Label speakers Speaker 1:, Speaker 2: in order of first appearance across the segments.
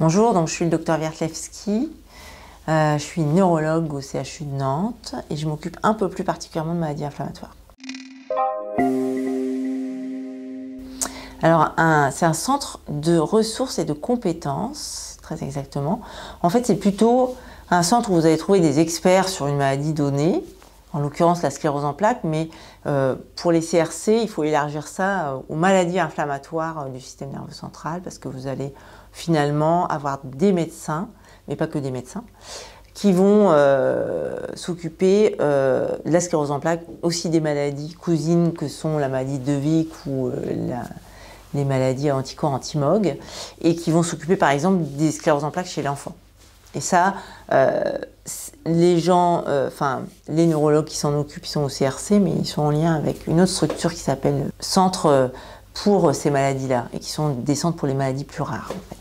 Speaker 1: Bonjour, donc je suis le docteur Wiertlewski, je suis neurologue au CHU de Nantes et je m'occupe un peu plus particulièrement de maladies inflammatoires. Alors, c'est un centre de ressources et de compétences, très exactement. En fait, c'est plutôt un centre où vous allez trouver des experts sur une maladie donnée, en l'occurrence la sclérose en plaques, mais pour les CRC, il faut élargir ça aux maladies inflammatoires du système nerveux central, parce que vous allez finalement avoir des médecins, mais pas que des médecins, qui vont s'occuper de la sclérose en plaques, aussi des maladies cousines que sont la maladie de Vic ou les maladies à anticorps anti-MOG, et qui vont s'occuper par exemple des scléroses en plaques chez l'enfant. Et ça, les gens, les neurologues qui s'en occupent, ils sont au CRC, mais ils sont en lien avec une autre structure qui s'appelle Centre pour ces maladies-là, et qui sont des centres pour les maladies plus rares, en fait.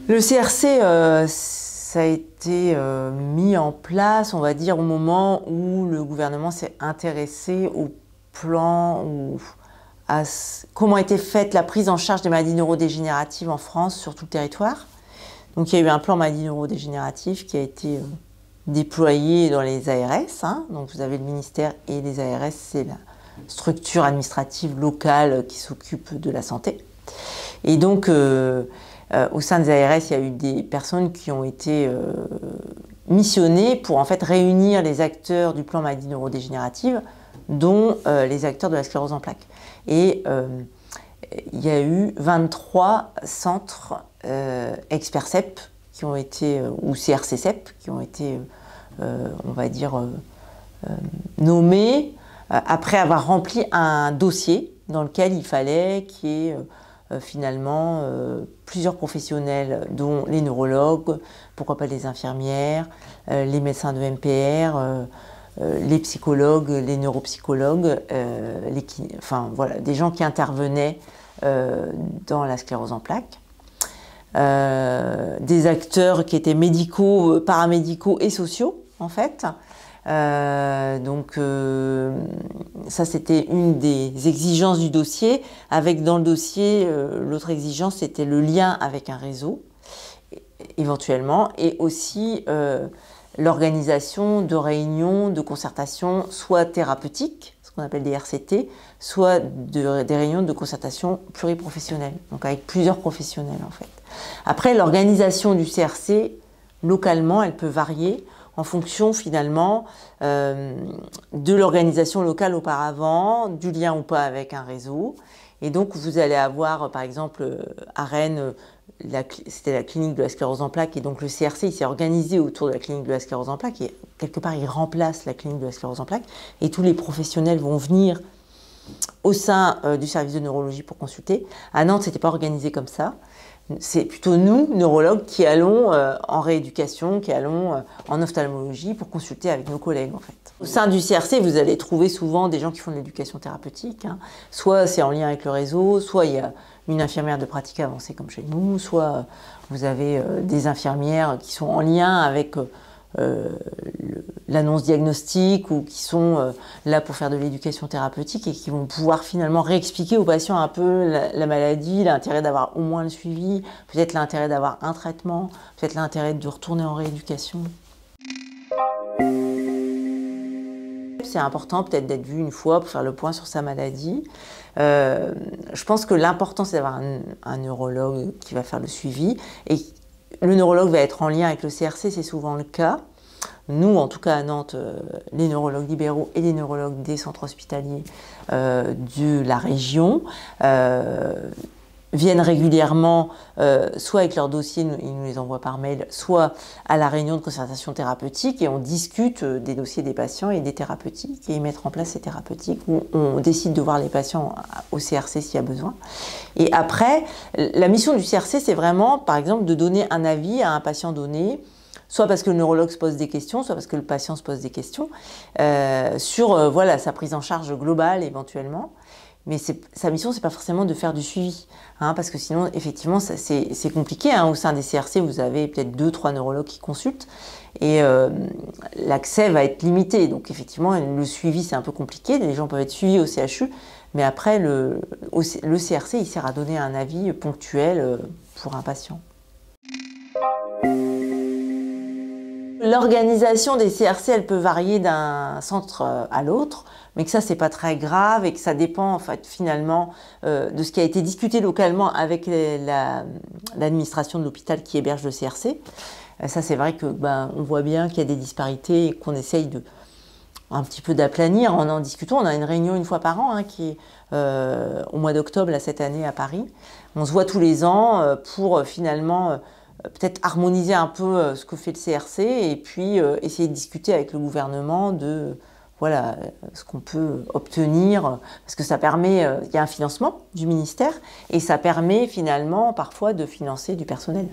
Speaker 1: Le CRC, ça a été mis en place, on va dire, au moment où le gouvernement s'est intéressé au plan ou à comment a été faite la prise en charge des maladies neurodégénératives en France sur tout le territoire. Donc il y a eu un plan maladies neurodégénératives qui a été déployé dans les ARS. Donc vous avez le ministère et les ARS, c'est la structure administrative locale qui s'occupe de la santé. Et donc au sein des ARS, il y a eu des personnes qui ont été missionnées pour en fait réunir les acteurs du plan maladies neurodégénératives, dont les acteurs de la sclérose en plaques. Et il y a eu 23 centres experts CEP qui ont été, ou CRC CEP, qui ont été, on va dire, nommés après avoir rempli un dossier dans lequel il fallait qu'il y ait finalement plusieurs professionnels, dont les neurologues, pourquoi pas les infirmières, les médecins de MPR, les psychologues, les neuropsychologues, voilà, des gens qui intervenaient dans la sclérose en plaques, des acteurs qui étaient médicaux, paramédicaux et sociaux en fait. Ça c'était une des exigences du dossier, avec dans le dossier, l'autre exigence c'était le lien avec un réseau, éventuellement, et aussi l'organisation de réunions de concertation, soit thérapeutiques, ce qu'on appelle des RCT, soit des réunions de concertation pluriprofessionnelles, donc avec plusieurs professionnels en fait. Après, l'organisation du CRC, localement, elle peut varier en fonction finalement de l'organisation locale auparavant, du lien ou pas avec un réseau. Et donc vous allez avoir par exemple à Rennes, c'était la clinique de la sclérose en plaques, et donc le CRC il s'est organisé autour de la clinique de la sclérose en plaques, et quelque part il remplace la clinique de la sclérose en plaques, et tous les professionnels vont venir au sein du service de neurologie pour consulter. À Nantes, c'était pas organisé comme ça. C'est plutôt nous, neurologues, qui allons en rééducation, qui allons en ophtalmologie pour consulter avec nos collègues en fait. Au sein du CRC, vous allez trouver souvent des gens qui font de l'éducation thérapeutique. Soit c'est en lien avec le réseau, soit il y a une infirmière de pratique avancée comme chez nous, soit vous avez des infirmières qui sont en lien avec l'annonce diagnostique, ou qui sont là pour faire de l'éducation thérapeutique et qui vont pouvoir finalement réexpliquer aux patients un peu la maladie, l'intérêt d'avoir au moins le suivi, peut-être l'intérêt d'avoir un traitement, peut-être l'intérêt de retourner en rééducation. C'est important peut-être d'être vu une fois pour faire le point sur sa maladie. Je pense que l'important c'est d'avoir un neurologue qui va faire le suivi, et le neurologue va être en lien avec le CRC, c'est souvent le cas. Nous, en tout cas à Nantes, les neurologues libéraux et les neurologues des centres hospitaliers de la région viennent régulièrement, soit avec leurs dossiers, ils nous les envoient par mail, soit à la réunion de concertation thérapeutique, et on discute des dossiers des patients et des thérapeutiques, et mettre en place ces thérapeutiques, où on décide de voir les patients au CRC s'il y a besoin. Et après, la mission du CRC, c'est vraiment, par exemple, de donner un avis à un patient donné, soit parce que le neurologue se pose des questions, soit parce que le patient se pose des questions, sur voilà, sa prise en charge globale éventuellement. Mais sa mission, c'est pas forcément de faire du suivi, parce que sinon, effectivement, c'est compliqué. Au sein des CRC, vous avez peut-être 2-3 neurologues qui consultent, Et l'accès va être limité. Donc effectivement, le suivi, c'est un peu compliqué. Les gens peuvent être suivis au CHU, mais après, le CRC, il sert à donner un avis ponctuel pour un patient. L'organisation des CRC, elle peut varier d'un centre à l'autre, mais que ça, c'est pas très grave et que ça dépend en fait, finalement de ce qui a été discuté localement avec l'administration de l'hôpital qui héberge le CRC. Ça, c'est vrai que on voit bien qu'il y a des disparités et qu'on essaye un petit peu d'aplanir en discutant. On a une réunion une fois par an qui est au mois d'octobre cette année à Paris. On se voit tous les ans pour finalement peut-être harmoniser un peu ce que fait le CRC et puis essayer de discuter avec le gouvernement de voilà, ce qu'on peut obtenir, parce que ça permet, il y a un financement du ministère et ça permet finalement parfois de financer du personnel.